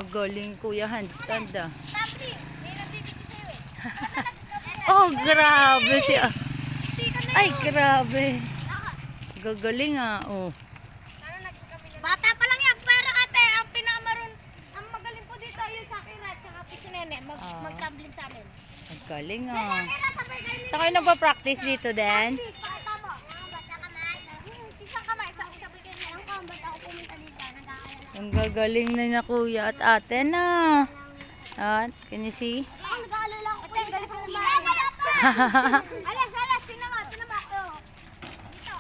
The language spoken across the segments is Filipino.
Magaling kuya handstand ah. Tapos, may nagbibigay sa'yo eh. Oh, grabe si Tika na Ay, yun. grabe. Gagaling ah. Oh. Bata pa lang yan, pero ate, ang pinamaroon, ang magaling po dito yung sa akin at saka po si Nene, mag-tumbling sa amin. Galing ah. Saan kayo nagpa-practice dito din? Pakita mo. Basta kamay. Isang kamay, sabay kayo na lang. Ba't ako pumunta dito, nag-aalala. Ang gagaling na kuya at ate na. Can you see? Ako nag-aalala ako. Ate, galing ko kumain. Alas, sinama. Isang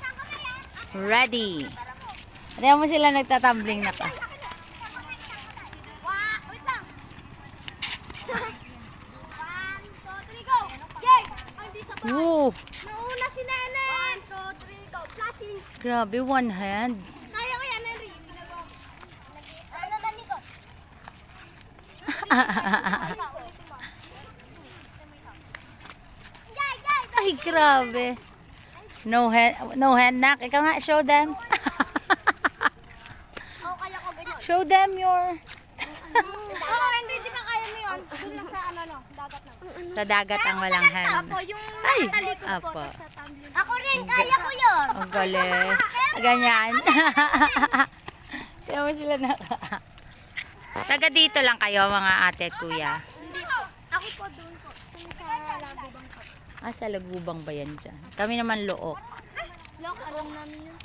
kamay yan. Ready. Tingnan mo sila nagtatumbling na pa. Wait lang. 1, 2, 3, go. Yay! Ang di sa bahay. Woo! Nauna si Nene. 1, 2, 3, go. Flashing. Grabe, one hand. Kaya ko yan, Henry. Ano naman nito? Ay, grabe. No hand knock. Ikaw nga, show them. Oo, kaya ko ganyan. Show them your... Oo, Henry, di ba kaya mo yun? Doon lang sa dagat na. Sa dagat ang walang hand. Apo, yung Ay, talikod po, apo. tapos tatumbling. Ako rin, kaya ko yun. Ang galing. Ganyan. Kaya mo sila na... Taga dito lang kayo, mga ate at kuya. Ako po doon po. Sa Lagubang po. Sa Lagubang ba yan dyan? Kami naman Look. Lok, alam namin yun.